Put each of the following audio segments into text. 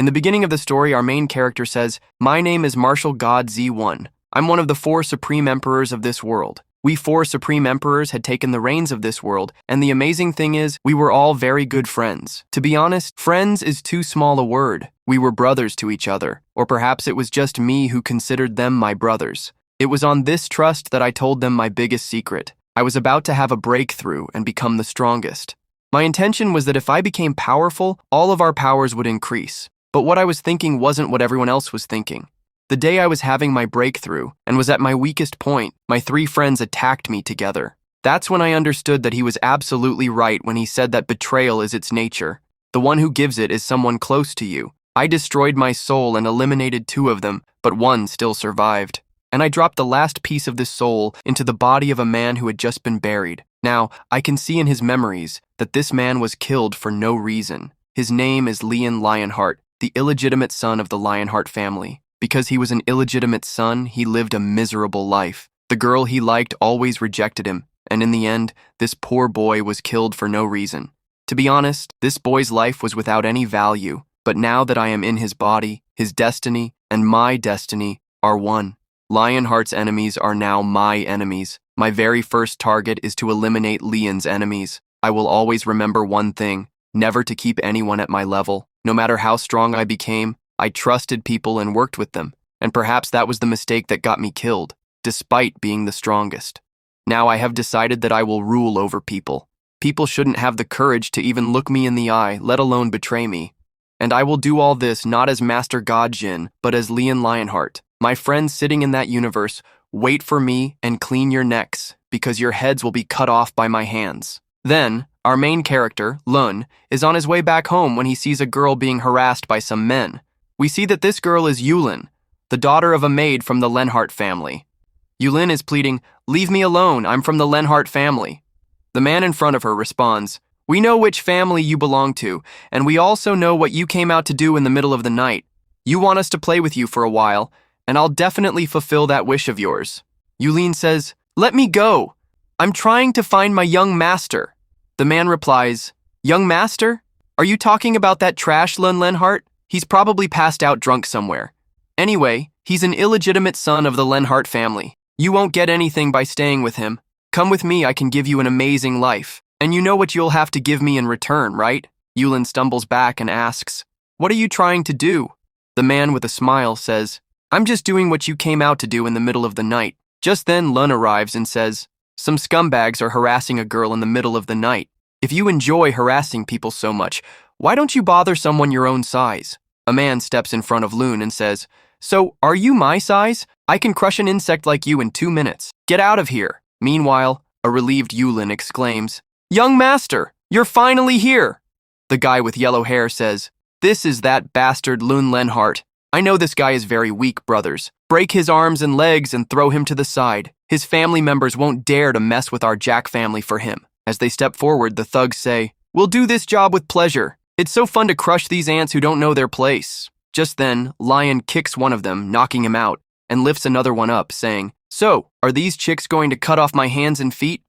the beginning of the story, our main character says, "My name is Martial God Z1. I'm one of the 4 Supreme Emperors of this world. We 4 Supreme Emperors had taken the reins of this world, and the amazing thing is, we were all very good friends. To be honest, friends is too small a word. We were brothers to each other, or perhaps it was just me who considered them my brothers. It was on this trust that I told them my biggest secret. I was about to have a breakthrough and become the strongest. My intention was that if I became powerful, all of our powers would increase. But what I was thinking wasn't what everyone else was thinking. The day I was having my breakthrough and was at my weakest point, my 3 friends attacked me together. That's when I understood that he was absolutely right when he said that betrayal is its nature. The one who gives it is someone close to you. I destroyed my soul and eliminated 2 of them, but 1 still survived. And I dropped the last piece of this soul into the body of a man who had just been buried. Now, I can see in his memories that this man was killed for no reason. His name is Leon Lionheart, the illegitimate son of the Lionheart family. Because he was an illegitimate son, he lived a miserable life. The girl he liked always rejected him, and in the end, this poor boy was killed for no reason. To be honest, this boy's life was without any value, but now that I am in his body, his destiny and my destiny are one. Lionheart's enemies are now my enemies. My very first target is to eliminate Leon's enemies. I will always remember one thing, never to keep anyone at my level. No matter how strong I became, I trusted people and worked with them, and perhaps that was the mistake that got me killed, despite being the strongest. Now I have decided that I will rule over people. People shouldn't have the courage to even look me in the eye, let alone betray me. And I will do all this not as Master God Jin, but as Leon Lionheart. My friends sitting in that universe, wait for me and clean your necks, because your heads will be cut off by my hands. Then, our main character, Lun, is on his way back home when he sees a girl being harassed by some men. We see that this girl is Yulin, the daughter of a maid from the Lenhart family. Yulin is pleading, "Leave me alone, I'm from the Lenhart family." The man in front of her responds, "We know which family you belong to, and we also know what you came out to do in the middle of the night. You want us to play with you for a while, and I'll definitely fulfill that wish of yours." Yulin says, "Let me go. I'm trying to find my young master." The man replies, "Young master? Are you talking about that trash Lun Lenhart? He's probably passed out drunk somewhere. Anyway, he's an illegitimate son of the Lenhart family. You won't get anything by staying with him. Come with me, I can give you an amazing life. And you know what you'll have to give me in return, right?" Yulin stumbles back and asks, "What are you trying to do?" The man with a smile says, "I'm just doing what you came out to do in the middle of the night." Just then Lun arrives and says, "Some scumbags are harassing a girl in the middle of the night. If you enjoy harassing people so much, why don't you bother someone your own size?" A man steps in front of Lun and says, "So, are you my size? I can crush an insect like you in 2 minutes. Get out of here." Meanwhile, a relieved Yulin exclaims, "Young master, you're finally here." The guy with yellow hair says, "This is that bastard Lun Lenhart. I know this guy is very weak, brothers. Break his arms and legs and throw him to the side. His family members won't dare to mess with our Jack family for him." As they step forward, the thugs say, "We'll do this job with pleasure. It's so fun to crush these ants who don't know their place." Just then, Lion kicks one of them, knocking him out, and lifts another one up, saying, "So, are these chicks going to cut off my hands and feet?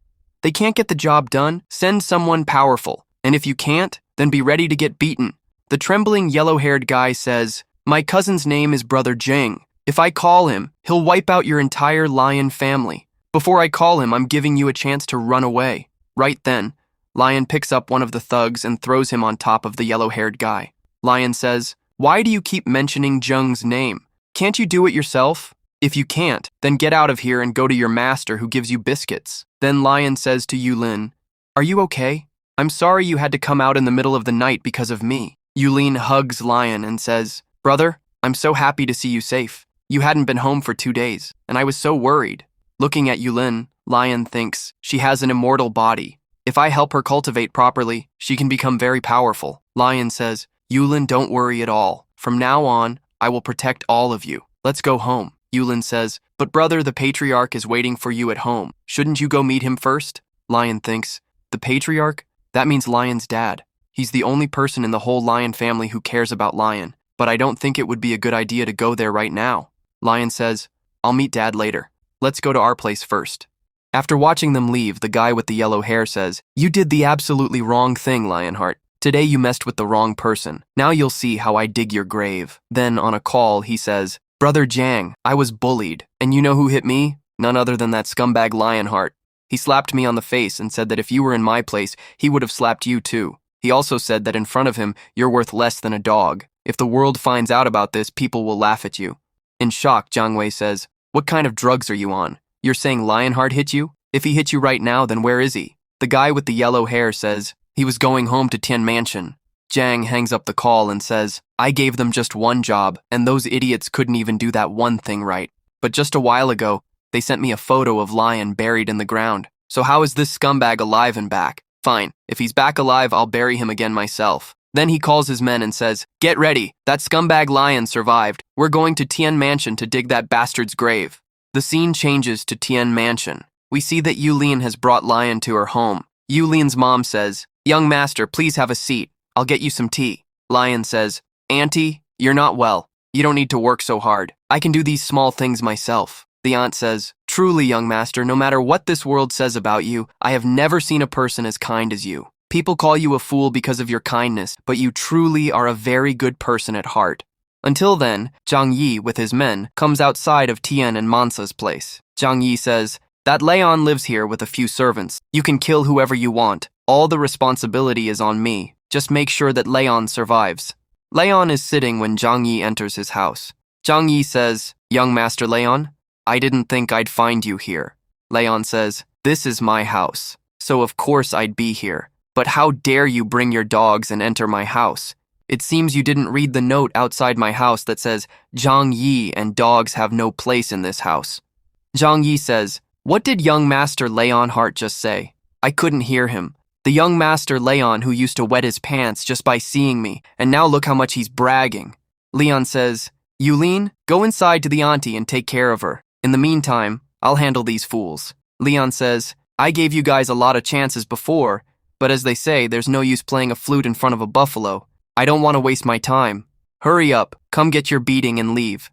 They can't get the job done. Send someone powerful. And if you can't, then be ready to get beaten." The trembling yellow-haired guy says, "My cousin's name is Brother Jang. If I call him, he'll wipe out your entire lion family. Before I call him, I'm giving you a chance to run away." Right then, Lion picks up one of the thugs and throws him on top of the yellow-haired guy. Lion says, "Why do you keep mentioning Jung's name? Can't you do it yourself? If you can't, then get out of here and go to your master who gives you biscuits." Then Lion says to Yulin, "Are you okay? I'm sorry you had to come out in the middle of the night because of me." Yulin hugs Lion and says, "Brother, I'm so happy to see you safe. You hadn't been home for 2 days, and I was so worried." Looking at Yulin, Lion thinks, she has an immortal body. If I help her cultivate properly, she can become very powerful. Lion says, "Yulin, don't worry at all. From now on, I will protect all of you. Let's go home." Yulin says, "But brother, the patriarch is waiting for you at home. Shouldn't you go meet him first?" Lion thinks, "The patriarch? That means Lion's dad. He's the only person in the whole Lion family who cares about Lion, but I don't think it would be a good idea to go there right now." Lion says, "I'll meet Dad later. Let's go to our place first." After watching them leave, the guy with the yellow hair says, "You did the absolutely wrong thing, Lionheart. Today you messed with the wrong person. Now you'll see how I dig your grave. Then, on a call, he says, Brother Jang, I was bullied. And you know who hit me? None other than that scumbag Lionheart. He slapped me on the face and said that if you were in my place, he would have slapped you too. He also said that in front of him, you're worth less than a dog. If the world finds out about this, people will laugh at you. In shock, Jiang Wei says, What kind of drugs are you on? You're saying Lionheart hit you? If he hit you right now, then where is he? The guy with the yellow hair says, He was going home to Tian Mansion. Jiang hangs up the call and says, I gave them just one job, and those idiots couldn't even do that one thing right. But just a while ago, they sent me a photo of Lion buried in the ground. So how is this scumbag alive and back? Fine, if he's back alive, I'll bury him again myself. Then he calls his men and says, Get ready, that scumbag Lion survived. We're going to Tian Mansion to dig that bastard's grave. The scene changes to Tian Mansion. We see that Yulin has brought Lion to her home. Yulin's mom says, Young master, please have a seat. I'll get you some tea. Lion says, Auntie, you're not well. You don't need to work so hard. I can do these small things myself. The aunt says, Truly, young master, no matter what this world says about you, I have never seen a person as kind as you. People call you a fool because of your kindness, but you truly are a very good person at heart. Until then, Zhang Yi, with his men, comes outside of Tian and Mansa's place. Zhang Yi says, That Leon lives here with a few servants. You can kill whoever you want. All the responsibility is on me. Just make sure that Leon survives. Leon is sitting when Zhang Yi enters his house. Zhang Yi says, Young Master Leon, I didn't think I'd find you here. Leon says, This is my house, so of course I'd be here. But how dare you bring your dogs and enter my house? It seems you didn't read the note outside my house that says, Zhang Yi and dogs have no place in this house. Zhang Yi says, What did young Master Leon Hart just say? I couldn't hear him. The young Master Leon who used to wet his pants just by seeing me, and now look how much he's bragging. Leon says, Yulin, go inside to the auntie and take care of her. In the meantime, I'll handle these fools. Leon says, I gave you guys a lot of chances before, but as they say, there's no use playing a flute in front of a buffalo. I don't want to waste my time. Hurry up, come get your beating and leave.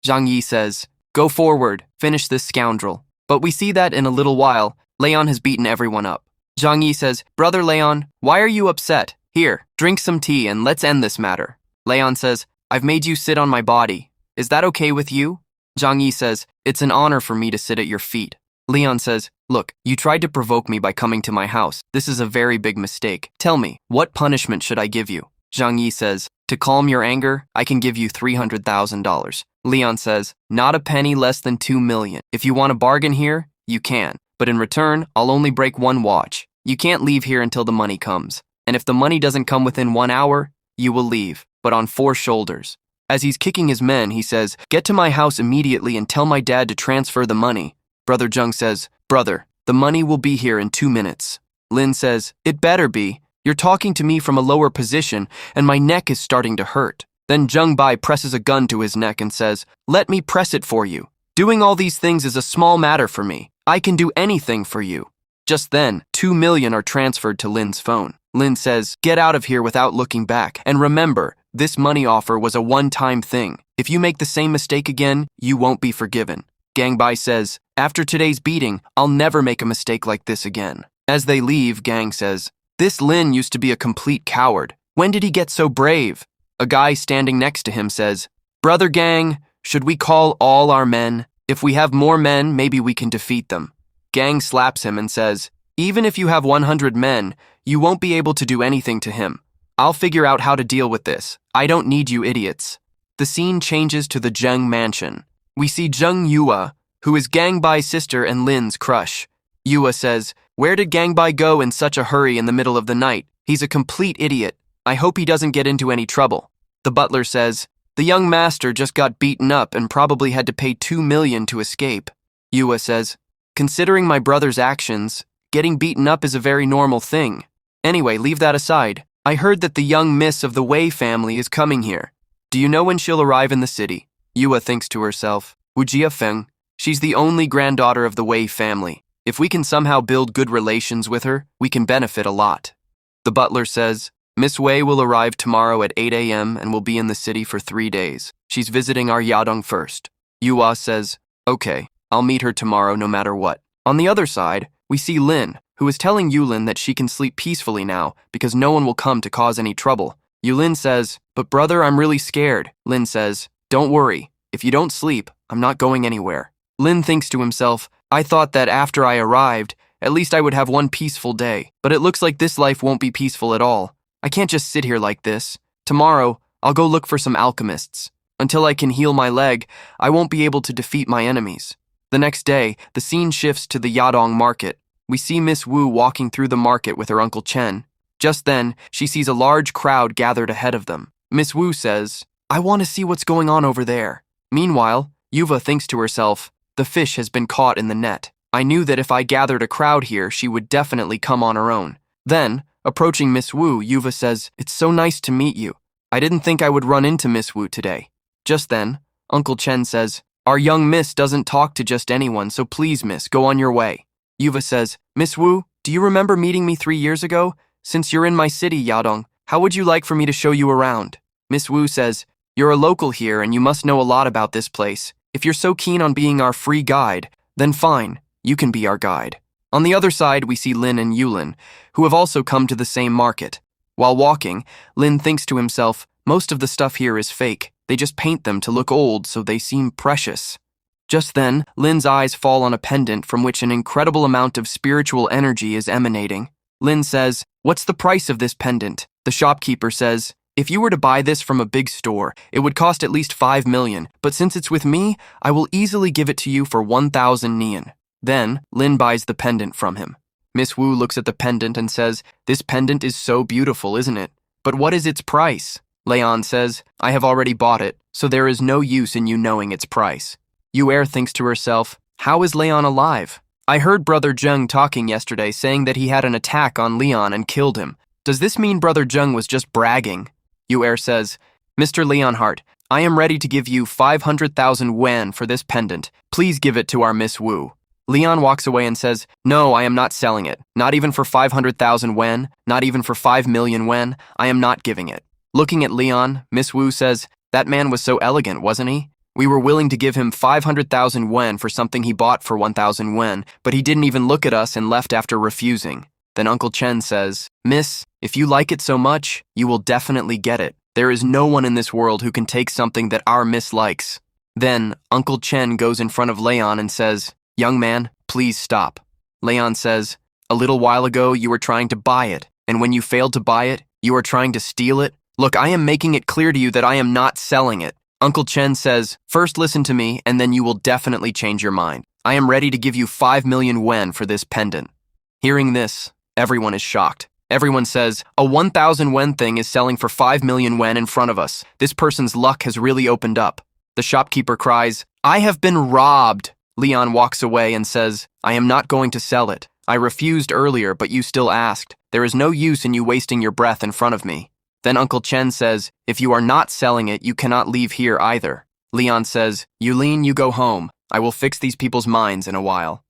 Zhang Yi says, Go forward, finish this scoundrel. But we see that in a little while, Leon has beaten everyone up. Zhang Yi says, Brother Leon, why are you upset? Here, drink some tea and let's end this matter. Leon says, I've made you sit on my body. Is that okay with you? Zhang Yi says, It's an honor for me to sit at your feet. Leon says, Look, you tried to provoke me by coming to my house. This is a very big mistake. Tell me, what punishment should I give you? Zhang Yi says, To calm your anger, I can give you $300,000. Leon says, Not a penny less than 2 million. If you want a bargain here, you can. But in return, I'll only break one watch. You can't leave here until the money comes. And if the money doesn't come within 1 hour, you will leave, but on 4 shoulders. As he's kicking his men, he says, Get to my house immediately and tell my dad to transfer the money. Brother Zheng says, Brother, the money will be here in 2 minutes. Lin says, It better be. You're talking to me from a lower position, and my neck is starting to hurt. Then Zheng Bai presses a gun to his neck and says, Let me press it for you. Doing all these things is a small matter for me. I can do anything for you. Just then, 2 million are transferred to Lin's phone. Lin says, Get out of here without looking back. And remember, this money offer was a one-time thing. If you make the same mistake again, you won't be forgiven. Gang Bai says, After today's beating, I'll never make a mistake like this again. As they leave, Gang says, This Lin used to be a complete coward. When did he get so brave? A guy standing next to him says, Brother Gang, should we call all our men? If we have more men, maybe we can defeat them. Gang slaps him and says, Even if you have 100 men, you won't be able to do anything to him. I'll figure out how to deal with this. I don't need you idiots. The scene changes to the Zheng mansion. We see Zheng Yua, who is Gang Bai's sister and Lin's crush. Yua says, Where did Gang Bai go in such a hurry in the middle of the night? He's a complete idiot. I hope he doesn't get into any trouble. The butler says, The young master just got beaten up and probably had to pay 2 million to escape. Yua says, Considering my brother's actions, getting beaten up is a very normal thing. Anyway, leave that aside. I heard that the young miss of the Wei family is coming here. Do you know when she'll arrive in the city? Yua thinks to herself, Wujia Feng. She's the only granddaughter of the Wei family. If we can somehow build good relations with her, we can benefit a lot. The butler says, Miss Wei will arrive tomorrow at 8 a.m. and will be in the city for 3 days. She's visiting our Yadong first. Yua says, Okay, I'll meet her tomorrow no matter what. On the other side, we see Lin, who is telling Yulin that she can sleep peacefully now because no one will come to cause any trouble. Yulin says, "But brother, I'm really scared." Lin says, "Don't worry. If you don't sleep, I'm not going anywhere." Lin thinks to himself, "I thought that after I arrived, at least I would have one peaceful day, but it looks like this life won't be peaceful at all. I can't just sit here like this. Tomorrow, I'll go look for some alchemists. Until I can heal my leg, I won't be able to defeat my enemies." The next day, the scene shifts to the Yadong market. We see Miss Wu walking through the market with her Uncle Chen. Just then, she sees a large crowd gathered ahead of them. Miss Wu says, "I want to see what's going on over there." Meanwhile, Yuva thinks to herself, "The fish has been caught in the net. I knew that if I gathered a crowd here, she would definitely come on her own." Then, approaching Miss Wu, Yuva says, "It's so nice to meet you. I didn't think I would run into Miss Wu today." Just then, Uncle Chen says, "Our young miss doesn't talk to just anyone, so please, miss, go on your way." Yuva says, "Miss Wu, do you remember meeting me 3 years ago? Since you're in my city, Yadong, how would you like for me to show you around?" Miss Wu says, "You're a local here and you must know a lot about this place. If you're so keen on being our free guide, then fine, you can be our guide." On the other side, we see Lin and Yulin, who have also come to the same market. While walking, Lin thinks to himself, "Most of the stuff here is fake. They just paint them to look old so they seem precious." Just then, Lin's eyes fall on a pendant from which an incredible amount of spiritual energy is emanating. Lin says, "What's the price of this pendant?" The shopkeeper says, "If you were to buy this from a big store, it would cost at least 5 million, but since it's with me, I will easily give it to you for 1,000 nian. Then, Lin buys the pendant from him. Miss Wu looks at the pendant and says, "This pendant is so beautiful, isn't it? But what is its price?" Leon says, "I have already bought it, so there is no use in you knowing its price." Yuer thinks to herself, "How is Leon alive? I heard Brother Zheng talking yesterday saying that he had an attack on Leon and killed him. Does this mean Brother Zheng was just bragging?" Yuer says, "Mr. Leonhardt, I am ready to give you 500,000 wen for this pendant. Please give it to our Miss Wu." Leon walks away and says, "No, I am not selling it. Not even for 500,000 wen, not even for 5 million wen. I am not giving it." Looking at Leon, Miss Wu says, "That man was so elegant, wasn't he? We were willing to give him 500,000 wen for something he bought for 1,000 wen, but he didn't even look at us and left after refusing." Then Uncle Chen says, "Miss, if you like it so much, you will definitely get it. There is no one in this world who can take something that our miss likes." Then Uncle Chen goes in front of Leon and says, "Young man, please stop." Leon says, "A little while ago you were trying to buy it, and when you failed to buy it, you are trying to steal it. Look, I am making it clear to you that I am not selling it." Uncle Chen says, "First listen to me, and then you will definitely change your mind. I am ready to give you 5 million wen for this pendant." Hearing this, everyone is shocked. Everyone says, "A 1,000 wen thing is selling for 5 million wen in front of us. This person's luck has really opened up." The shopkeeper cries, "I have been robbed." Leon walks away and says, "I am not going to sell it. I refused earlier, but you still asked. There is no use in you wasting your breath in front of me." Then Uncle Chen says, "If you are not selling it, you cannot leave here either." Leon says, "Yulin, you go home. I will fix these people's minds in a while."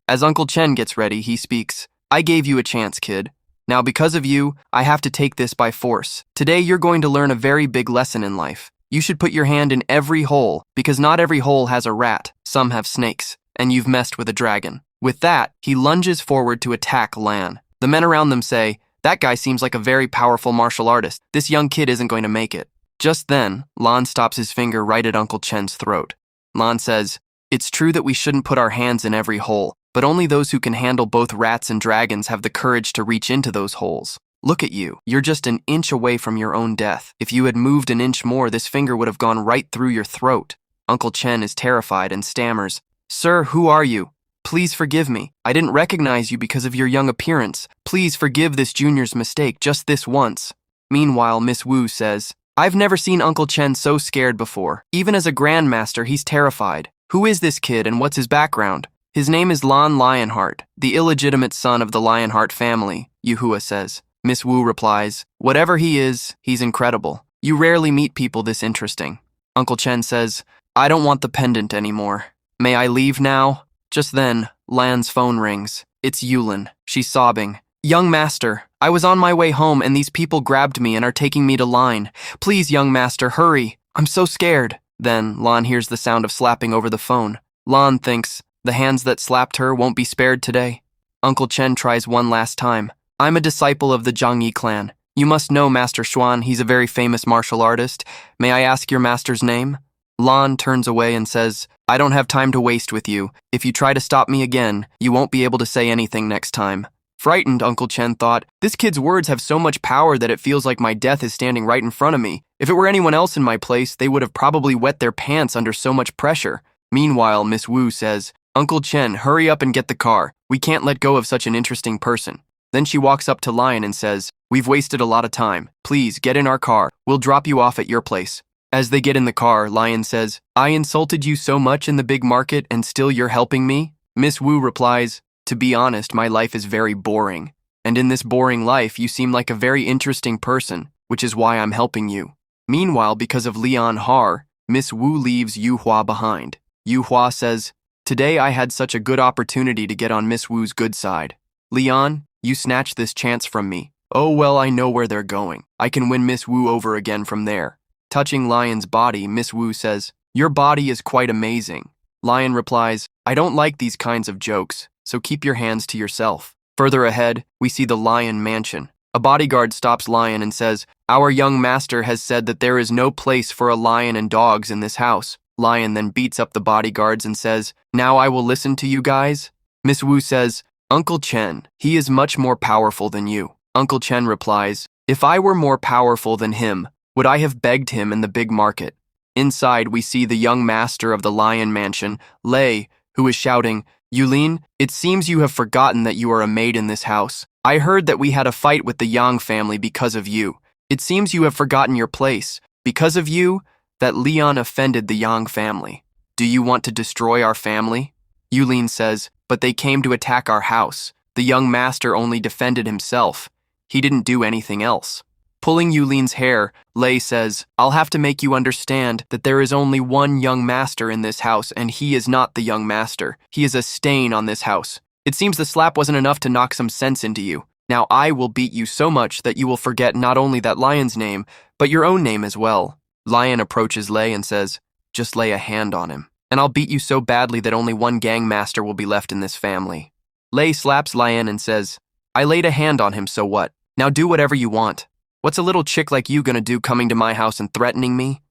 As Uncle Chen gets ready, he speaks, "I gave you a chance, kid. Now because of you, I have to take this by force. Today you're going to learn a very big lesson in life. You should put your hand in every hole, because not every hole has a rat, some have snakes, and you've messed with a dragon." With that, he lunges forward to attack Lan. The men around them say, "That guy seems like a very powerful martial artist. This young kid isn't going to make it." Just then, Lan stops his finger right at Uncle Chen's throat. Lan says, "It's true that we shouldn't put our hands in every hole, but only those who can handle both rats and dragons have the courage to reach into those holes. Look at you. You're just an inch away from your own death. If you had moved an inch more, this finger would have gone right through your throat." Uncle Chen is terrified and stammers, "Sir, who are you? Please forgive me. I didn't recognize you because of your young appearance. Please forgive this junior's mistake just this once." Meanwhile, Miss Wu says, "I've never seen Uncle Chen so scared before. Even as a grandmaster, he's terrified. Who is this kid and what's his background?" "His name is Lan Lionheart, the illegitimate son of the Lionheart family," Yuhua says. Miss Wu replies, "Whatever he is, he's incredible. You rarely meet people this interesting." Uncle Chen says, "I don't want the pendant anymore. May I leave now?" Just then, Lan's phone rings. It's Yulin. She's sobbing. "Young master, I was on my way home and these people grabbed me and are taking me to line. Please, young master, hurry. I'm so scared." Then Lan hears the sound of slapping over the phone. Lan thinks, the hands that slapped her won't be spared today. Uncle Chen tries one last time. I'm a disciple of the Zhangyi clan. You must know Master Xuan, he's a very famous martial artist. May I ask your master's name? Lan turns away and says, I don't have time to waste with you. If you try to stop me again, you won't be able to say anything next time. Frightened, Uncle Chen thought, this kid's words have so much power that it feels like my death is standing right in front of me. If it were anyone else in my place, they would have probably wet their pants under so much pressure. Meanwhile, Miss Wu says, Uncle Chen, hurry up and get the car. We can't let go of such an interesting person. Then she walks up to Lion and says, we've wasted a lot of time. Please, get in our car. We'll drop you off at your place. As they get in the car, Lion says, I insulted you so much in the big market and still you're helping me? Miss Wu replies, to be honest, my life is very boring. And in this boring life, you seem like a very interesting person, which is why I'm helping you. Meanwhile, because of Lian Har, Miss Wu leaves Yu Hua behind. Yu Hua says, today I had such a good opportunity to get on Miss Wu's good side. Lian, you snatched this chance from me. Oh well, I know where they're going. I can win Miss Wu over again from there. Touching Lion's body, Miss Wu says, your body is quite amazing. Lion replies, I don't like these kinds of jokes, so keep your hands to yourself. Further ahead, we see the Lion Mansion. A bodyguard stops Lion and says, our young master has said that there is no place for a lion and dogs in this house. Lion then beats up the bodyguards and says, now I will listen to you guys. Miss Wu says, Uncle Chen, he is much more powerful than you. Uncle Chen replies, if I were more powerful than him, would I have begged him in the big market? Inside, we see the young master of the Lion Mansion, Lei, who is shouting, Yulin, it seems you have forgotten that you are a maid in this house. I heard that we had a fight with the Yang family because of you. It seems you have forgotten your place. Because of you, that Leon offended the Yang family. Do you want to destroy our family? Yulin says, but they came to attack our house. The young master only defended himself. He didn't do anything else. Pulling Yulin's hair, Lei says, I'll have to make you understand that there is only one young master in this house, and he is not the young master. He is a stain on this house. It seems the slap wasn't enough to knock some sense into you. Now I will beat you so much that you will forget not only that lion's name, but your own name as well. Lion approaches Lei and says, just lay a hand on him, and I'll beat you so badly that only one gang master will be left in this family. Lei slaps Lion and says, I laid a hand on him, so what? Now do whatever you want. What's a little chick like you gonna do coming to my house and threatening me?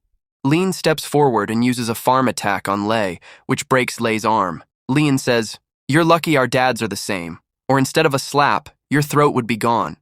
Lin steps forward and uses a farm attack on Lei, which breaks Lei's arm. Lin says, you're lucky our dads are the same, or instead of a slap, your throat would be gone.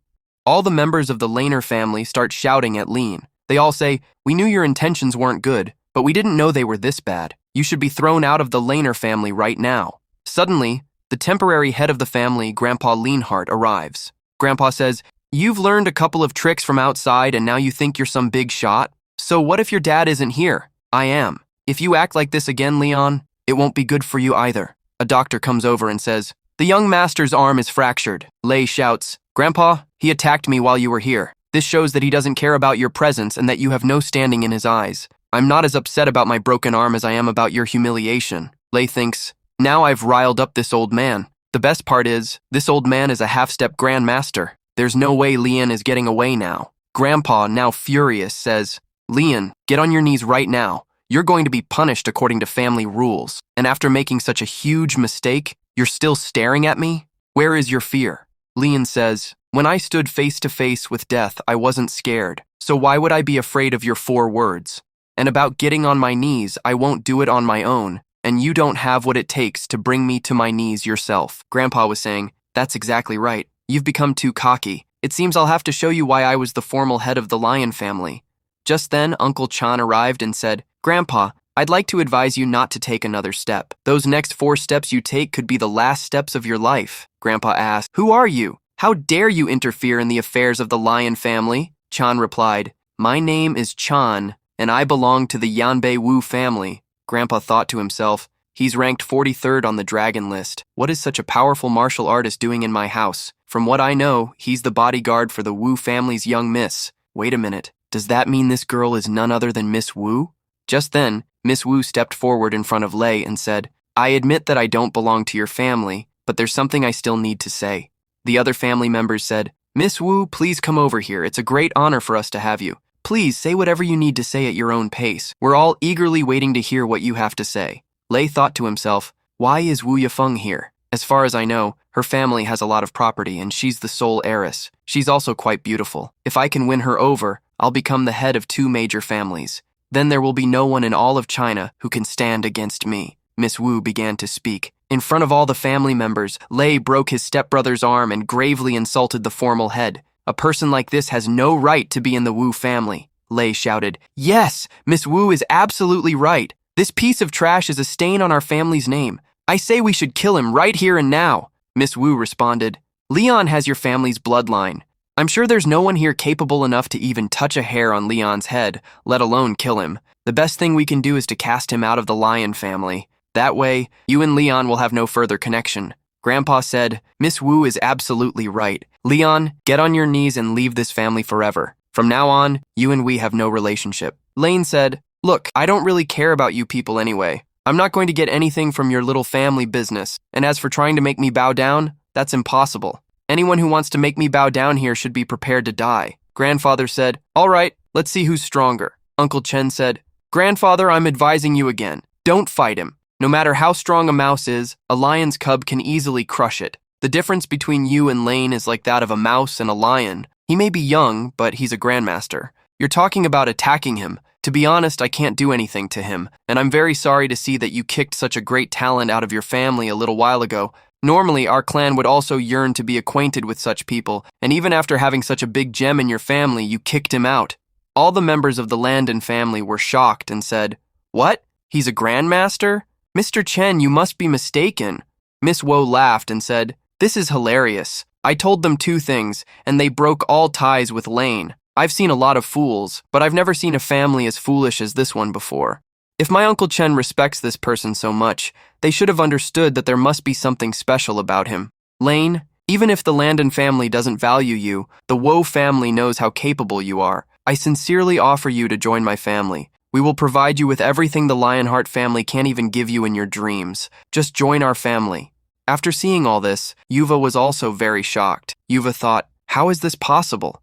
All the members of the Laner family start shouting at Lin. They all say, we knew your intentions weren't good, but we didn't know they were this bad. You should be thrown out of the Laner family right now. Suddenly, the temporary head of the family, Grandpa Leanheart, arrives. Grandpa says, you've learned a couple of tricks from outside and now you think you're some big shot? So what if your dad isn't here? I am. If you act like this again, Leon, it won't be good for you either. A doctor comes over and says, the young master's arm is fractured. Lei shouts, Grandpa, he attacked me while you were here. This shows that he doesn't care about your presence and that you have no standing in his eyes. I'm not as upset about my broken arm as I am about your humiliation. Lei thinks, now I've riled up this old man. The best part is, this old man is a half-step grandmaster. There's no way Lian is getting away now. Grandpa, now furious, says, Lian, get on your knees right now. You're going to be punished according to family rules. And after making such a huge mistake, you're still staring at me? Where is your fear? Lian says, when I stood face to face with death, I wasn't scared. So why would I be afraid of your 4 words? And about getting on my knees, I won't do it on my own. And you don't have what it takes to bring me to my knees yourself. Grandpa was saying, that's exactly right. You've become too cocky. It seems I'll have to show you why I was the formal head of the lion family. Just then, Uncle Chan arrived and said, Grandpa, I'd like to advise you not to take another step. Those next 4 steps you take could be the last steps of your life. Grandpa asked, who are you? How dare you interfere in the affairs of the lion family? Chan replied, my name is Chan, and I belong to the Yanbei Wu family. Grandpa thought to himself, he's ranked 43rd on the dragon list. What is such a powerful martial artist doing in my house? From what I know, he's the bodyguard for the Wu family's young miss. Wait a minute, does that mean this girl is none other than Miss Wu? Just then, Miss Wu stepped forward in front of Lei and said, I admit that I don't belong to your family, but there's something I still need to say. The other family members said, Miss Wu, please come over here. It's a great honor for us to have you. Please say whatever you need to say at your own pace. We're all eagerly waiting to hear what you have to say. Lei thought to himself, why is Wu Yafeng here? As far as I know, her family has a lot of property and she's the sole heiress. She's also quite beautiful. If I can win her over, I'll become the head of 2 major families. Then there will be no one in all of China who can stand against me. Miss Wu began to speak. In front of all the family members, Lei broke his stepbrother's arm and gravely insulted the formal head. A person like this has no right to be in the Wu family. Lei shouted, "Yes, Miss Wu is absolutely right. This piece of trash is a stain on our family's name. I say we should kill him right here and now." Miss Wu responded, "Leon has your family's bloodline. I'm sure there's no one here capable enough to even touch a hair on Leon's head, let alone kill him. The best thing we can do is to cast him out of the lion family. That way, you and Leon will have no further connection." Grandpa said, "Miss Wu is absolutely right. Leon, get on your knees and leave this family forever. From now on, you and we have no relationship." Lane said, "Look, I don't really care about you people anyway. I'm not going to get anything from your little family business. And as for trying to make me bow down, that's impossible. Anyone who wants to make me bow down here should be prepared to die." Grandfather said, "All right, let's see who's stronger." Uncle Chen said, "Grandfather, I'm advising you again. Don't fight him. No matter how strong a mouse is, a lion's cub can easily crush it. The difference between you and Lane is like that of a mouse and a lion. He may be young, but he's a grandmaster. You're talking about attacking him. To be honest, I can't do anything to him, and I'm very sorry to see that you kicked such a great talent out of your family a little while ago. Normally, our clan would also yearn to be acquainted with such people, and even after having such a big gem in your family, you kicked him out." All the members of the Landon family were shocked and said, "What? He's a grandmaster? Mr. Chen, you must be mistaken." Miss Wu laughed and said, "This is hilarious. I told them 2 things, and they broke all ties with Lane. I've seen a lot of fools, but I've never seen a family as foolish as this one before. If my Uncle Chen respects this person so much, they should have understood that there must be something special about him. Lane, even if the Landon family doesn't value you, the Wu family knows how capable you are. I sincerely offer you to join my family. We will provide you with everything the Lionheart family can't even give you in your dreams. Just join our family." After seeing all this, Yuva was also very shocked. Yuva thought, how is this possible?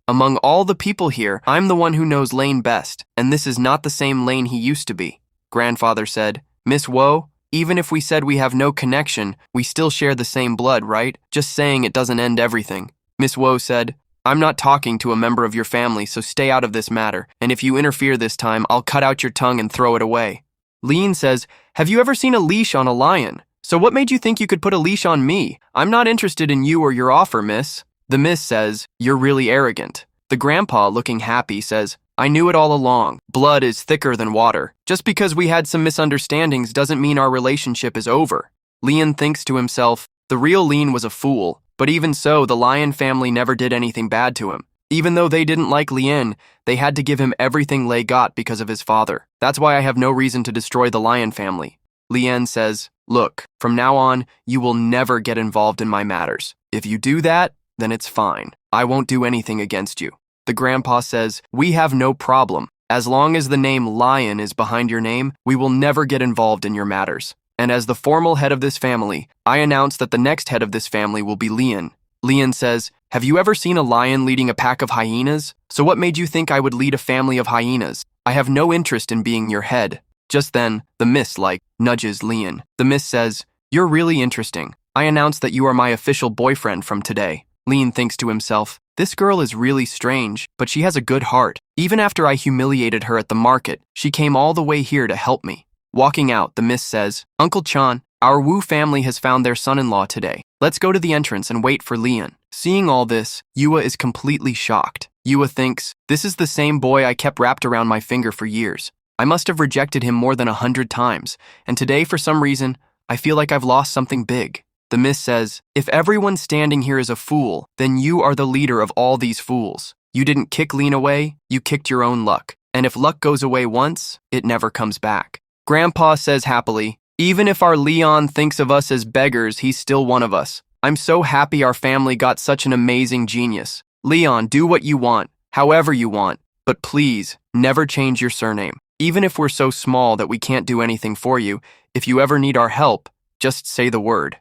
Among all the people here, I'm the one who knows Lane best, and this is not the same Lane he used to be. Grandfather said, "Miss Wu, even if we said we have no connection, we still share the same blood, right? Just saying it doesn't end everything." Miss Wu said, "I'm not talking to a member of your family, so stay out of this matter, and if you interfere this time, I'll cut out your tongue and throw it away." Lean says, "Have you ever seen a leash on a lion? So what made you think you could put a leash on me? I'm not interested in you or your offer, miss." The miss says, "You're really arrogant." The grandpa, looking happy, says, "I knew it all along. Blood is thicker than water. Just because we had some misunderstandings doesn't mean our relationship is over." Leon thinks to himself, the real Lean was a fool, but even so, the Lion family never did anything bad to him. Even though they didn't like Lien, they had to give him everything Lei got because of his father. That's why I have no reason to destroy the Lion family. Lien says, "Look, from now on, you will never get involved in my matters. If you do that, then it's fine. I won't do anything against you." The grandpa says, "We have no problem. As long as the name Lion is behind your name, we will never get involved in your matters. And as the formal head of this family, I announce that the next head of this family will be Lien." Lien says, "Have you ever seen a lion leading a pack of hyenas? So what made you think I would lead a family of hyenas? I have no interest in being your head." Just then, the miss, nudges Lien. The miss says, "You're really interesting. I announce that you are my official boyfriend from today." Lien thinks to himself, this girl is really strange, but she has a good heart. Even after I humiliated her at the market, she came all the way here to help me. Walking out, the miss says, "Uncle Chan, our Wu family has found their son-in-law today. Let's go to the entrance and wait for Lien." Seeing all this, Yua is completely shocked. Yua thinks, this is the same boy I kept wrapped around my finger for years. I must have rejected him more than 100 times, and today, for some reason, I feel like I've lost something big. The miss says, "If everyone standing here is a fool, then you are the leader of all these fools. You didn't kick Lien away, you kicked your own luck. And if luck goes away once, it never comes back." Grandpa says happily, "Even if our Leon thinks of us as beggars, he's still one of us. I'm so happy our family got such an amazing genius. Leon, do what you want, however you want, but please, never change your surname. Even if we're so small that we can't do anything for you, if you ever need our help, just say the word."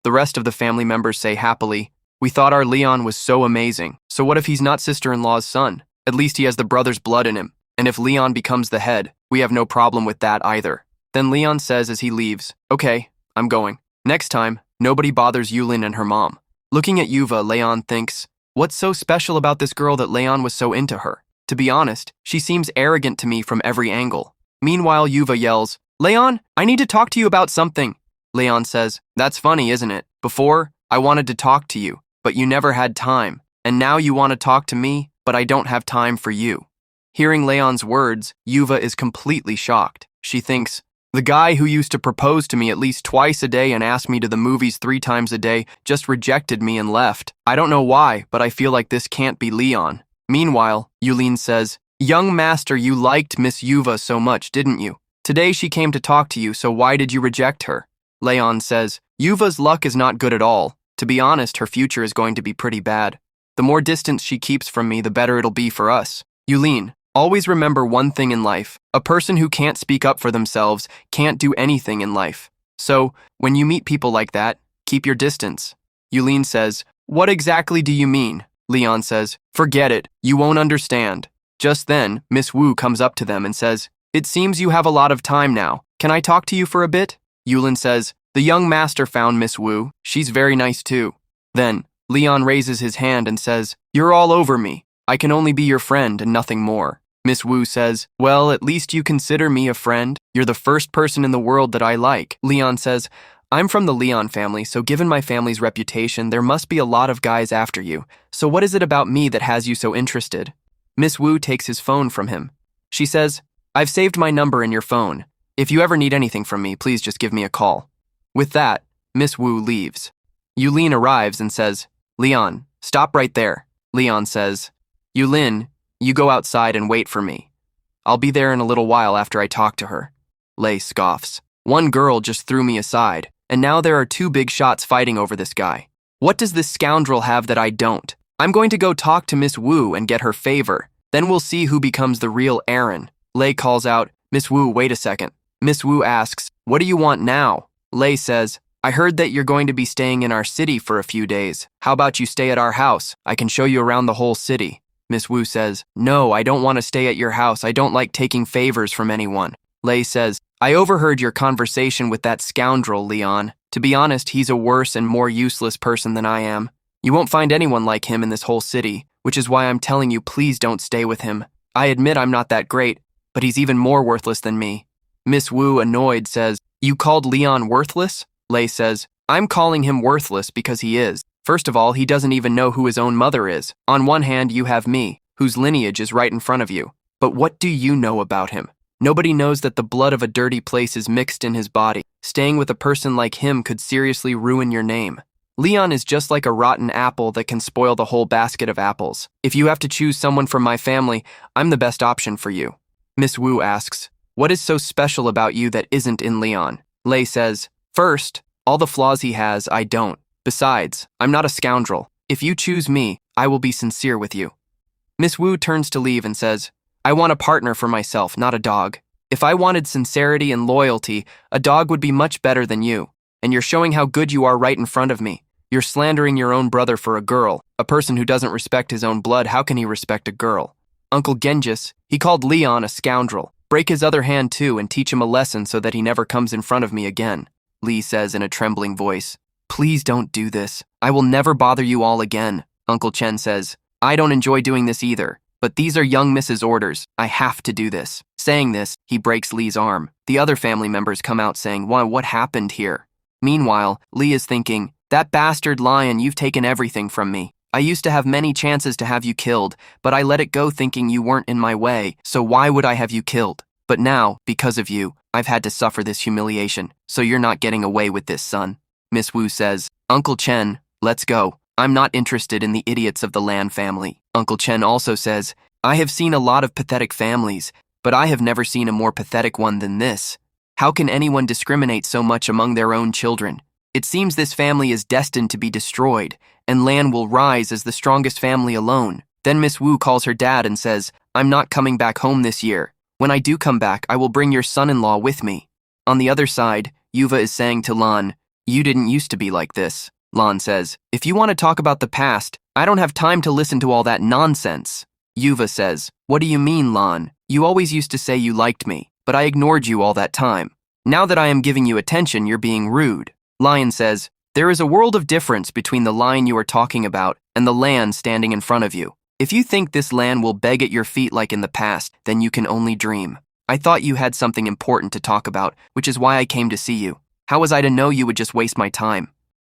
The rest of the family members say happily, "We thought our Leon was so amazing. So what if he's not sister-in-law's son? At least he has the brother's blood in him. And if Leon becomes the head, we have no problem with that either." Then Leon says as he leaves, "Okay, I'm going. Next time, Nobody bothers Yulin and her mom. Looking at Yuva, Leon thinks, what's so special about this girl that Leon was so into her? To be honest, she seems arrogant to me from every angle. Meanwhile, Yuva yells, Leon, I need to talk to you about something. Leon says, that's funny, isn't it? Before, I wanted to talk to you, but you never had time. And now you want to talk to me, but I don't have time for you. Hearing Leon's words, Yuva is completely shocked. She thinks, the guy who used to propose to me at least twice a day and ask me to the movies 3 times a day just rejected me and left. I don't know why, but I feel like this can't be Leon. Meanwhile, Yulin says, young master, you liked Miss Yuva so much, didn't you? Today she came to talk to you, so why did you reject her? Leon says, Yuva's luck is not good at all. To be honest, her future is going to be pretty bad. The more distance she keeps from me, the better it'll be for us. Yulin, always remember one thing in life. A person who can't speak up for themselves can't do anything in life. So, when you meet people like that, keep your distance. Yulin says, what exactly do you mean? Leon says, forget it, you won't understand. Just then, Miss Wu comes up to them and says, it seems you have a lot of time now. Can I talk to you for a bit? Yulin says, the young master found Miss Wu. She's very nice too. Then, Leon raises his hand and says, you're all over me. I can only be your friend and nothing more. Miss Wu says, well, at least you consider me a friend. You're the first person in the world that I like. Leon says, I'm from the Leon family, so given my family's reputation, there must be a lot of guys after you. So what is it about me that has you so interested? Miss Wu takes his phone from him. She says, I've saved my number in your phone. If you ever need anything from me, please just give me a call. With that, Miss Wu leaves. Yulin arrives and says, Leon, stop right there. Leon says, Yulin, you go outside and wait for me. I'll be there in a little while after I talk to her. Lei scoffs. One girl just threw me aside, and now there are 2 big shots fighting over this guy. What does this scoundrel have that I don't? I'm going to go talk to Miss Wu and get her favor. Then we'll see who becomes the real Aaron. Lei calls out, Miss Wu, wait a second. Miss Wu asks, what do you want now? Lei says, I heard that you're going to be staying in our city for a few days. How about you stay at our house? I can show you around the whole city. Miss Wu says, no, I don't want to stay at your house. I don't like taking favors from anyone. Lei says, I overheard your conversation with that scoundrel, Leon. To be honest, he's a worse and more useless person than I am. You won't find anyone like him in this whole city, which is why I'm telling you please don't stay with him. I admit I'm not that great, but he's even more worthless than me. Miss Wu, annoyed, says, you called Leon worthless? Lei says, I'm calling him worthless because he is. First of all, he doesn't even know who his own mother is. On one hand, you have me, whose lineage is right in front of you. But what do you know about him? Nobody knows that the blood of a dirty place is mixed in his body. Staying with a person like him could seriously ruin your name. Leon is just like a rotten apple that can spoil the whole basket of apples. If you have to choose someone from my family, I'm the best option for you. Miss Wu asks, what is so special about you that isn't in Leon? Lei says, first, all the flaws he has, I don't. Besides, I'm not a scoundrel. If you choose me, I will be sincere with you. Miss Wu turns to leave and says, I want a partner for myself, not a dog. If I wanted sincerity and loyalty, a dog would be much better than you. And you're showing how good you are right in front of me. You're slandering your own brother for a girl. A person who doesn't respect his own blood, how can he respect a girl? Uncle Genghis, he called Leon a scoundrel. Break his other hand too and teach him a lesson so that he never comes in front of me again. Lee says in a trembling voice, please don't do this. I will never bother you all again. Uncle Chen says, I don't enjoy doing this either. But these are young Mrs. orders. I have to do this. Saying this, he breaks Lee's arm. The other family members come out saying, what happened here? Meanwhile, Lee is thinking, that bastard lion, you've taken everything from me. I used to have many chances to have you killed, but I let it go thinking you weren't in my way, so why would I have you killed? But now, because of you, I've had to suffer this humiliation, so you're not getting away with this, son. Miss Wu says, Uncle Chen, let's go. I'm not interested in the idiots of the Lan family. Uncle Chen also says, I have seen a lot of pathetic families, but I have never seen a more pathetic one than this. How can anyone discriminate so much among their own children? It seems this family is destined to be destroyed, and Lan will rise as the strongest family alone. Then Miss Wu calls her dad and says, I'm not coming back home this year. When I do come back, I will bring your son-in-law with me. On the other side, Yuva is saying to Lan, you didn't used to be like this. Lan says, if you want to talk about the past, I don't have time to listen to all that nonsense. Yuva says, what do you mean, Lan? You always used to say you liked me, but I ignored you all that time. Now that I am giving you attention, you're being rude. Lion says, There is a world of difference between the line you are talking about and the land standing in front of you. If you think this land will beg at your feet like in the past, then you can only dream. I thought you had something important to talk about, which is why I came to see you. How was I to know you would just waste my time?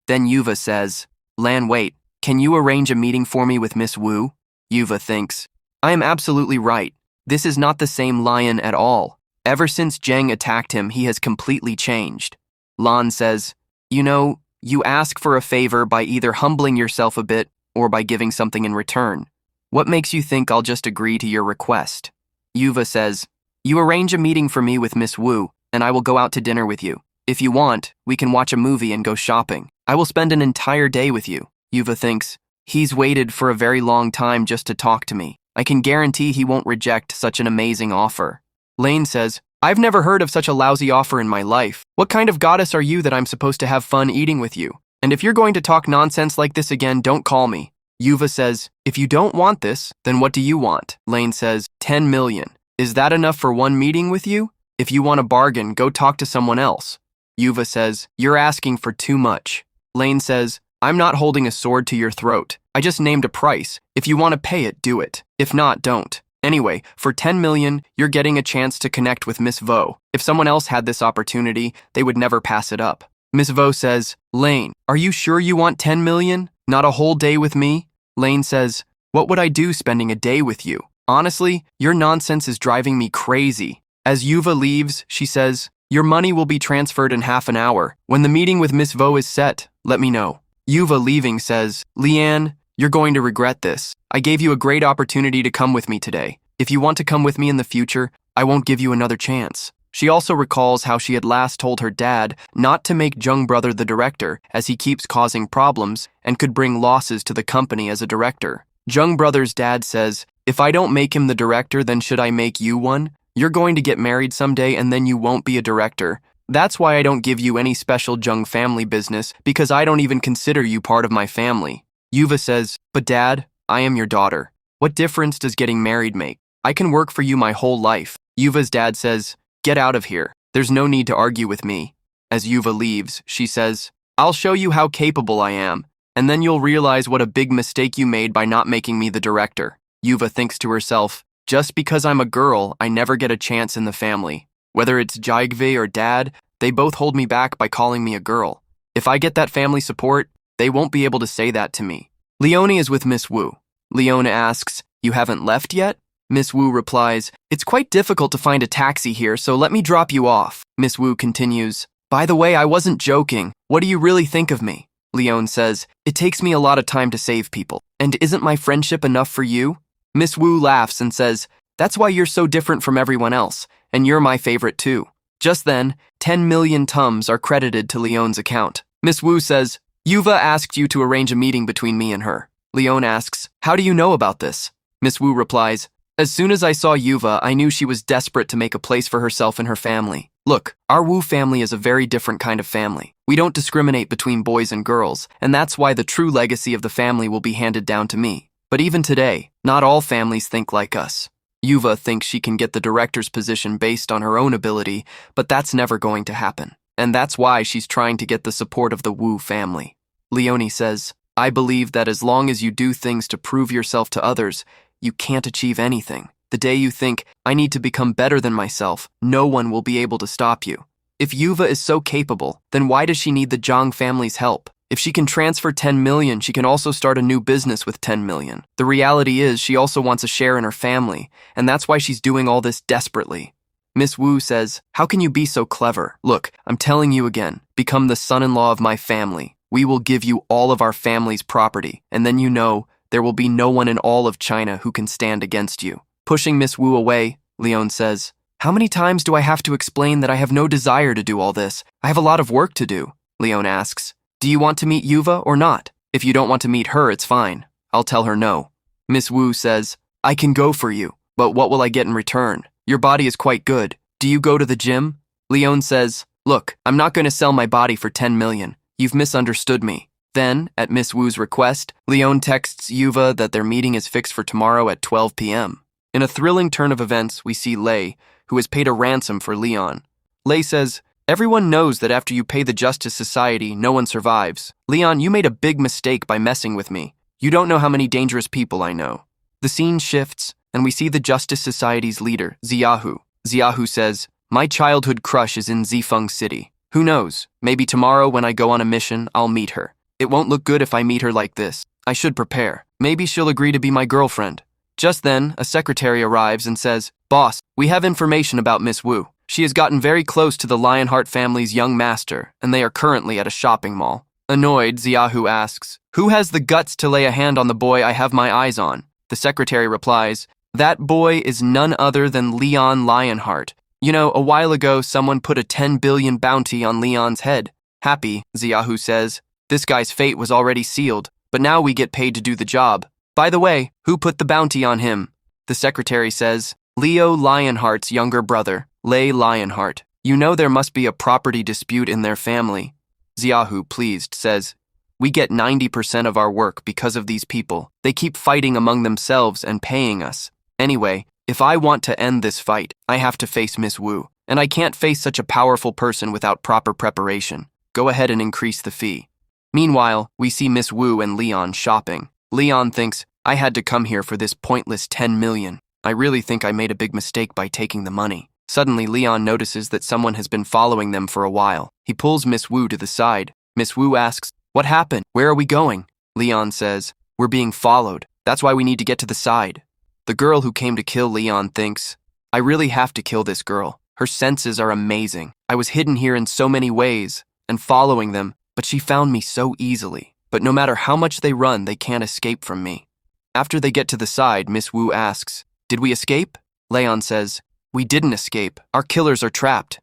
Then Yuva says, Lan, wait, can you arrange a meeting for me with Miss Wu? Yuva thinks, I am absolutely right. This is not the same lion at all. Ever since Zheng attacked him, he has completely changed. Lan says, you know, you ask for a favor by either humbling yourself a bit or by giving something in return. What makes you think I'll just agree to your request? Yuva says, you arrange a meeting for me with Miss Wu, and I will go out to dinner with you. If you want, we can watch a movie and go shopping. I will spend an entire day with you. Yuva thinks, he's waited for a very long time just to talk to me. I can guarantee he won't reject such an amazing offer. Lane says, I've never heard of such a lousy offer in my life. What kind of goddess are you that I'm supposed to have fun eating with you? And if you're going to talk nonsense like this again, don't call me. Yuva says, if you don't want this, then what do you want? Lane says, 10 million. Is that enough for one meeting with you? If you want a bargain, go talk to someone else. Yuva says, you're asking for too much. Lane says, I'm not holding a sword to your throat. I just named a price. If you want to pay it, do it. If not, don't. Anyway, for 10 million, you're getting a chance to connect with Miss Vo. If someone else had this opportunity, they would never pass it up. Miss Vo says, Lane, are you sure you want 10 million? Not a whole day with me? Lane says, what would I do spending a day with you? Honestly, your nonsense is driving me crazy. As Yuva leaves, she says, your money will be transferred in half an hour. When the meeting with Miss Vo is set, let me know. Yuva leaving says, Leanne, you're going to regret this. I gave you a great opportunity to come with me today. If you want to come with me in the future, I won't give you another chance. She also recalls how she had last told her dad not to make Jung brother the director, as he keeps causing problems and could bring losses to the company as a director. Jung brother's dad says, if I don't make him the director, then should I make you one? You're going to get married someday and then you won't be a director. That's why I don't give you any special Jung family business, because I don't even consider you part of my family. Yuva says, but Dad, I am your daughter. What difference does getting married make? I can work for you my whole life. Yuva's dad says, get out of here. There's no need to argue with me. As Yuva leaves, she says, I'll show you how capable I am, and then you'll realize what a big mistake you made by not making me the director. Yuva thinks to herself, just because I'm a girl, I never get a chance in the family. Whether it's Jaigve or Dad, they both hold me back by calling me a girl. If I get that family support, they won't be able to say that to me. Leonie is with Miss Wu. Leona asks, you haven't left yet? Miss Wu replies, it's quite difficult to find a taxi here, so let me drop you off. Miss Wu continues, by the way, I wasn't joking. What do you really think of me? Leone says, it takes me a lot of time to save people. And isn't my friendship enough for you? Miss Wu laughs and says, that's why you're so different from everyone else, and you're my favorite too. Just then, 10 million tums are credited to Leone's account. Miss Wu says, Yuva asked you to arrange a meeting between me and her. Leone asks, how do you know about this? Miss Wu replies, as soon as I saw Yuva, I knew she was desperate to make a place for herself and her family. Look, our Wu family is a very different kind of family. We don't discriminate between boys and girls, and that's why the true legacy of the family will be handed down to me. But even today, not all families think like us. Yuva thinks she can get the director's position based on her own ability, but that's never going to happen. And that's why she's trying to get the support of the Wu family. Leonie says, I believe that as long as you do things to prove yourself to others, you can't achieve anything. The day you think, I need to become better than myself, no one will be able to stop you. If Yuva is so capable, then why does she need the Zhang family's help? If she can transfer 10 million, she can also start a new business with 10 million. The reality is she also wants a share in her family, and that's why she's doing all this desperately. Miss Wu says, how can you be so clever? Look, I'm telling you again, become the son-in-law of my family. We will give you all of our family's property, and then you know there will be no one in all of China who can stand against you. Pushing Miss Wu away, Leone says, how many times do I have to explain that I have no desire to do all this? I have a lot of work to do. Leone asks, do you want to meet Yuva or not? If you don't want to meet her, it's fine. I'll tell her no. Miss Wu says, I can go for you, but what will I get in return? Your body is quite good. Do you go to the gym? Leone says, look, I'm not going to sell my body for 10 million. You've misunderstood me. Then, at Miss Wu's request, Leone texts Yuva that their meeting is fixed for tomorrow at 12 p.m. In a thrilling turn of events, we see Lei, who has paid a ransom for Leon. Lei says, Everyone knows that after you pay the Justice Society, no one survives. Leon, you made a big mistake by messing with me. You don't know how many dangerous people I know. The scene shifts, and we see the Justice Society's leader, Xiaohu. Xiaohu says, "My childhood crush is in Zifeng City. Who knows, maybe tomorrow when I go on a mission, I'll meet her. It won't look good if I meet her like this. I should prepare. Maybe she'll agree to be my girlfriend." Just then, a secretary arrives and says, "Boss, we have information about Miss Wu. She has gotten very close to the Lionheart family's young master, and they are currently at a shopping mall." Annoyed, Xiaohu asks, "Who has the guts to lay a hand on the boy I have my eyes on?" The secretary replies, "That boy is none other than Leon Lionheart. You know, a while ago someone put a 10 billion bounty on Leon's head." Happy, Xiaohu says, "This guy's fate was already sealed, but now we get paid to do the job. By the way, who put the bounty on him?" The secretary says, "Leo Lionheart's younger brother, Lei Lionheart. You know there must be a property dispute in their family." Xiaohu, pleased, says, "We get 90% of our work because of these people. They keep fighting among themselves and paying us. Anyway, if I want to end this fight, I have to face Miss Wu, and I can't face such a powerful person without proper preparation. Go ahead and increase the fee." Meanwhile, we see Miss Wu and Leon shopping. Leon thinks, "I had to come here for this pointless 10 million. I really think I made a big mistake by taking the money." Suddenly, Leon notices that someone has been following them for a while. He pulls Miss Wu to the side. Miss Wu asks, "What happened? Where are we going?" Leon says, "We're being followed. That's why we need to get to the side." The girl who came to kill Leon thinks, "I really have to kill this girl. Her senses are amazing. I was hidden here in so many ways and following them, but she found me so easily. But no matter how much they run, they can't escape from me." After they get to the side, Miss Wu asks, "Did we escape?" Leon says, "We didn't escape. Our killers are trapped."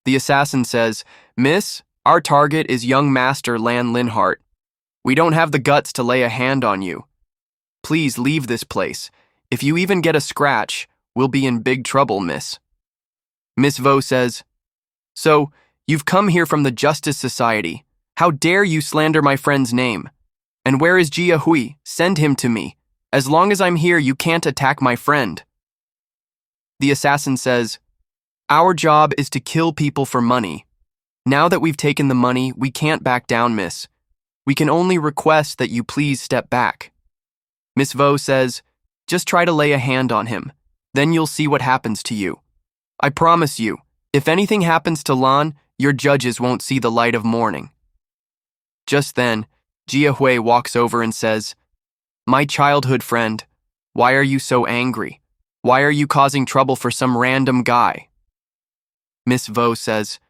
The assassin says, "Miss, our target is young master Lan Linhart. We don't have the guts to lay a hand on you. Please leave this place. If you even get a scratch, we'll be in big trouble, miss." Miss Vo says, "So, you've come here from the Justice Society. How dare you slander my friend's name? And where is Jia Hui? Send him to me. As long as I'm here, you can't attack my friend." The assassin says, "Our job is to kill people for money. Now that we've taken the money, we can't back down, miss. We can only request that you please step back." Miss Vo says, "Just try to lay a hand on him. Then you'll see what happens to you. I promise you, if anything happens to Lan, your judges won't see the light of morning." Just then, Jia Hui walks over and says, "My childhood friend, why are you so angry? Why are you causing trouble for some random guy?" Miss Vo says,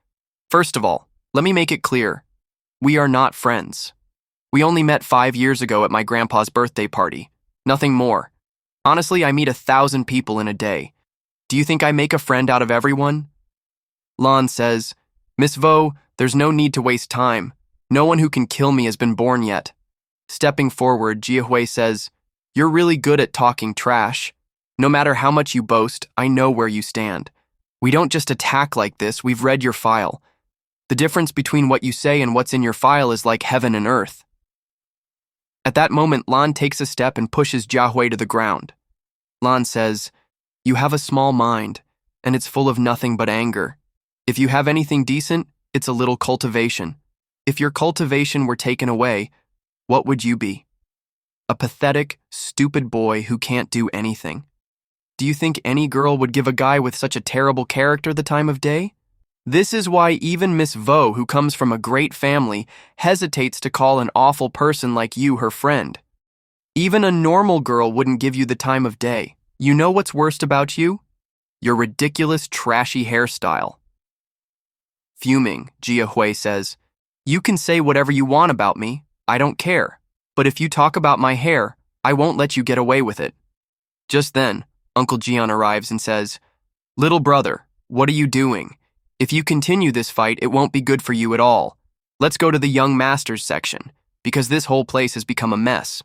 "First of all, let me make it clear. We are not friends. We only met 5 years ago at my grandpa's birthday party. Nothing more. Honestly, I meet 1,000 people in a day. Do you think I make a friend out of everyone?" Lan says, "Miss Vo, there's no need to waste time. No one who can kill me has been born yet." Stepping forward, Jia Hui says, "You're really good at talking trash. No matter how much you boast, I know where you stand. We don't just attack like this, we've read your file. The difference between what you say and what's in your file is like heaven and earth." At that moment, Lan takes a step and pushes Jia Hui to the ground. Lan says, "You have a small mind, and it's full of nothing but anger. If you have anything decent, it's a little cultivation. If your cultivation were taken away, what would you be? A pathetic, stupid boy who can't do anything. Do you think any girl would give a guy with such a terrible character the time of day? This is why even Miss Vo, who comes from a great family, hesitates to call an awful person like you her friend. Even a normal girl wouldn't give you the time of day. You know what's worst about you? Your ridiculous, trashy hairstyle." Fuming, Jia Hui says, "You can say whatever you want about me. I don't care. But if you talk about my hair, I won't let you get away with it." Just then, Uncle Jian arrives and says, "Little brother, what are you doing? If you continue this fight, it won't be good for you at all. Let's go to the young masters section, because this whole place has become a mess."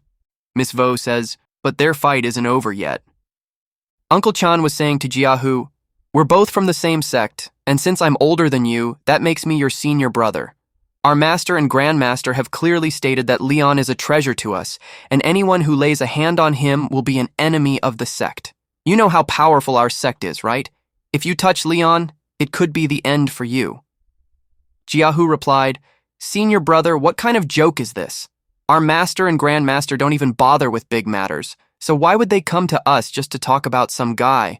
Miss Vo says, "But their fight isn't over yet." Uncle Chan was saying to Jiahu, "We're both from the same sect, and since I'm older than you, that makes me your senior brother. Our master and grandmaster have clearly stated that Leon is a treasure to us, and anyone who lays a hand on him will be an enemy of the sect. You know how powerful our sect is, right? If you touch Leon, it could be the end for you." Jiahu replied, "Senior brother, what kind of joke is this? Our master and grandmaster don't even bother with big matters, so why would they come to us just to talk about some guy?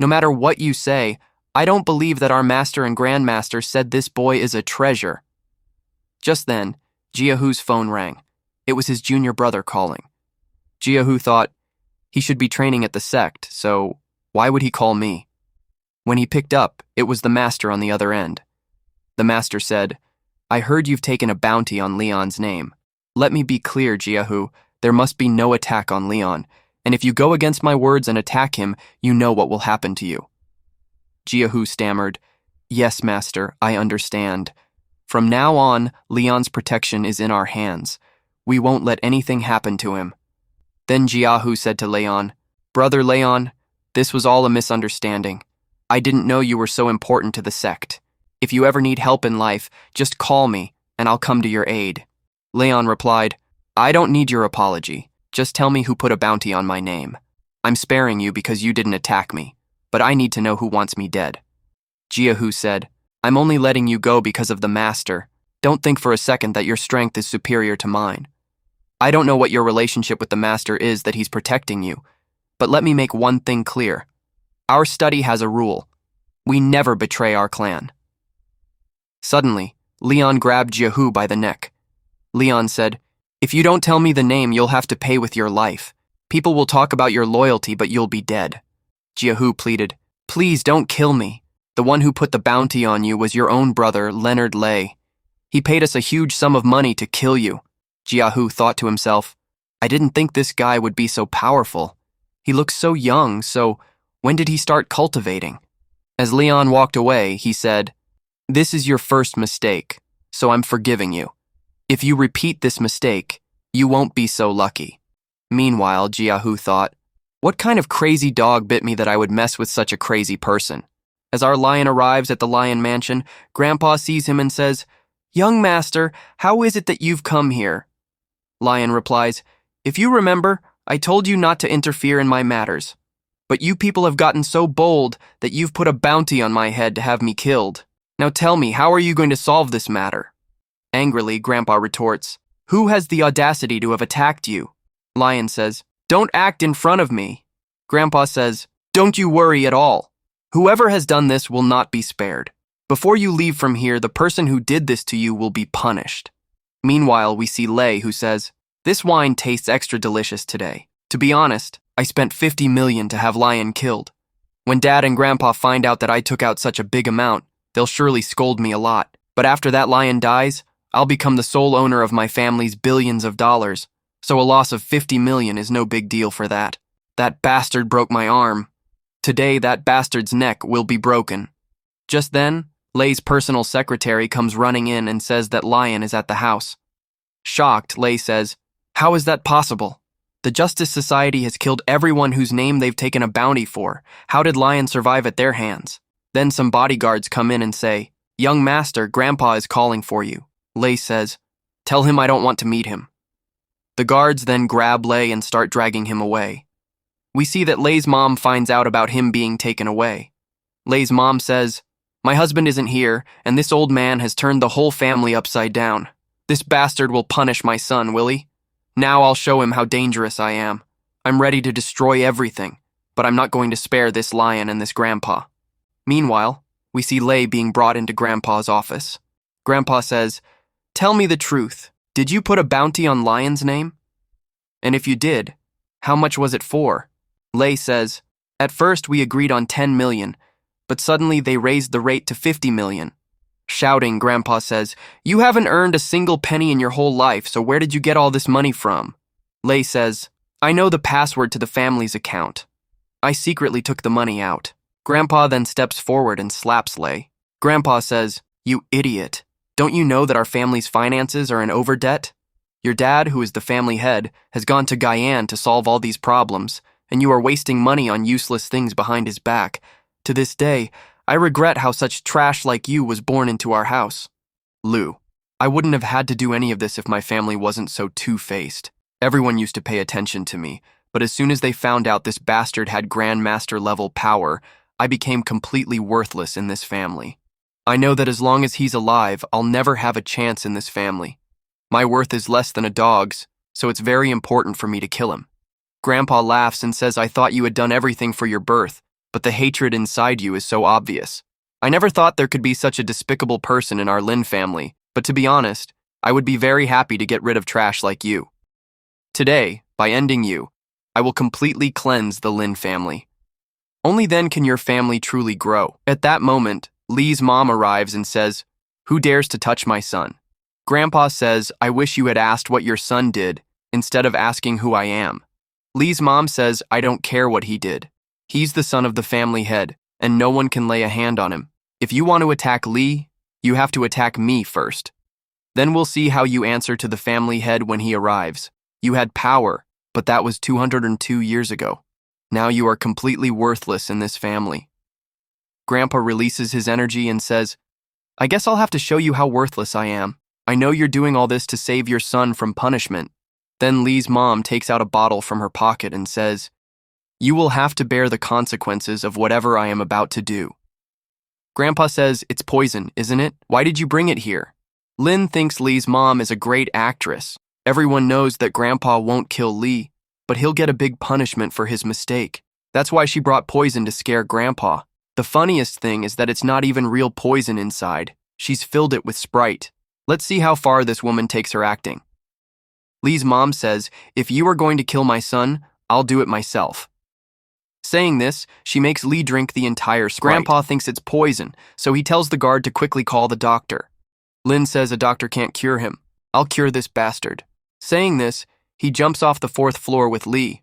No matter what you say, I don't believe that our master and grandmaster said this boy is a treasure." Just then, Jiahu's phone rang. It was his junior brother calling. Jiahu thought, he should be training at the sect, so why would he call me? When he picked up, it was the master on the other end. The master said, "I heard you've taken a bounty on Leon's name. Let me be clear, Jiahu, there must be no attack on Leon, and if you go against my words and attack him, you know what will happen to you." Jiahu stammered, "Yes, master, I understand. From now on, Leon's protection is in our hands. We won't let anything happen to him." Then Jiahu said to Leon, "Brother Leon, this was all a misunderstanding. I didn't know you were so important to the sect. If you ever need help in life, just call me, and I'll come to your aid." Leon replied, "I don't need your apology. Just tell me who put a bounty on my name. I'm sparing you because you didn't attack me, but I need to know who wants me dead." Jiahu said, "I'm only letting you go because of the master. Don't think for a second that your strength is superior to mine. I don't know what your relationship with the master is that he's protecting you, but let me make one thing clear. Our study has a rule. We never betray our clan." Suddenly, Leon grabbed Jiahu by the neck. Leon said, "If you don't tell me the name, you'll have to pay with your life. People will talk about your loyalty, but you'll be dead." Jiahu pleaded, "Please don't kill me. The one who put the bounty on you was your own brother, Leonard Lay. He paid us a huge sum of money to kill you." Jiahu thought to himself, "I didn't think this guy would be so powerful. He looks so young, so when did he start cultivating?" As Leon walked away, he said, "This is your first mistake, so I'm forgiving you. If you repeat this mistake, you won't be so lucky." Meanwhile, Jiahu thought, "What kind of crazy dog bit me that I would mess with such a crazy person?" As our lion arrives at the lion mansion, Grandpa sees him and says, "Young master, how is it that you've come here?" Lion replies, "If you remember, I told you not to interfere in my matters. But you people have gotten so bold that you've put a bounty on my head to have me killed. Now tell me, how are you going to solve this matter?" Angrily, Grandpa retorts, "Who has the audacity to have attacked you?" Lion says, "Don't act in front of me." Grandpa says, "Don't you worry at all. Whoever has done this will not be spared. Before you leave from here, the person who did this to you will be punished." Meanwhile, we see Lei, who says, "This wine tastes extra delicious today. To be honest, I spent 50 million to have Lion killed. When Dad and Grandpa find out that I took out such a big amount, they'll surely scold me a lot. But after that Lion dies, I'll become the sole owner of my family's billions of dollars, so a loss of 50 million is no big deal for that. That bastard broke my arm. Today, that bastard's neck will be broken." Just then, Lei's personal secretary comes running in and says that Lion is at the house. Shocked, Lei says, "How is that possible? The Justice Society has killed everyone whose name they've taken a bounty for. How did Lion survive at their hands?" Then some bodyguards come in and say, "Young master, Grandpa is calling for you." Lei says, "Tell him I don't want to meet him." The guards then grab Lei and start dragging him away. We see that Lei's mom finds out about him being taken away. Lei's mom says, "My husband isn't here, and this old man has turned the whole family upside down. This bastard will punish my son, will he? Now I'll show him how dangerous I am. I'm ready to destroy everything, but I'm not going to spare this Lion and this Grandpa." Meanwhile, we see Lei being brought into Grandpa's office. Grandpa says, "Tell me the truth. Did you put a bounty on Lion's name? And if you did, how much was it for?" Lei says, "At first we agreed on 10 million, but suddenly they raised the rate to 50 million. Shouting, Grandpa says, "You haven't earned a single penny in your whole life, so where did you get all this money from?" Lei says, "I know the password to the family's account. I secretly took the money out." Grandpa then steps forward and slaps Lei. Grandpa says, "You idiot. Don't you know that our family's finances are in overdebt? Your dad, who is the family head, has gone to Guyane to solve all these problems, and you are wasting money on useless things behind his back. To this day, I regret how such trash like you was born into our house." Lou, I wouldn't have had to do any of this if my family wasn't so two-faced. Everyone used to pay attention to me, but as soon as they found out this bastard had Grandmaster-level power, I became completely worthless in this family. I know that as long as he's alive, I'll never have a chance in this family. My worth is less than a dog's, so it's very important for me to kill him. Grandpa laughs and says, I thought you had done everything for your birth, but the hatred inside you is so obvious. I never thought there could be such a despicable person in our Lin family, but to be honest, I would be very happy to get rid of trash like you. Today, by ending you, I will completely cleanse the Lin family. Only then can your family truly grow. At that moment, Lee's mom arrives and says, Who dares to touch my son? Grandpa says, I wish you had asked what your son did, instead of asking who I am. Lee's mom says, I don't care what he did. He's the son of the family head, and no one can lay a hand on him. If you want to attack Lee, you have to attack me first. Then we'll see how you answer to the family head when he arrives. You had power, but that was 202 years ago. Now you are completely worthless in this family. Grandpa releases his energy and says, I guess I'll have to show you how worthless I am. I know you're doing all this to save your son from punishment. Then Lee's mom takes out a bottle from her pocket and says, You will have to bear the consequences of whatever I am about to do. Grandpa says, It's poison, isn't it? Why did you bring it here? Lin thinks Lee's mom is a great actress. Everyone knows that Grandpa won't kill Lee, but he'll get a big punishment for his mistake. That's why she brought poison to scare Grandpa. The funniest thing is that it's not even real poison inside. She's filled it with Sprite. Let's see how far this woman takes her acting. Lee's mom says, If you are going to kill my son, I'll do it myself. Saying this, she makes Lee drink the entire Sprite. Grandpa thinks it's poison, so he tells the guard to quickly call the doctor. Lin says a doctor can't cure him. I'll cure this bastard. Saying this, he jumps off the 4th floor with Lee.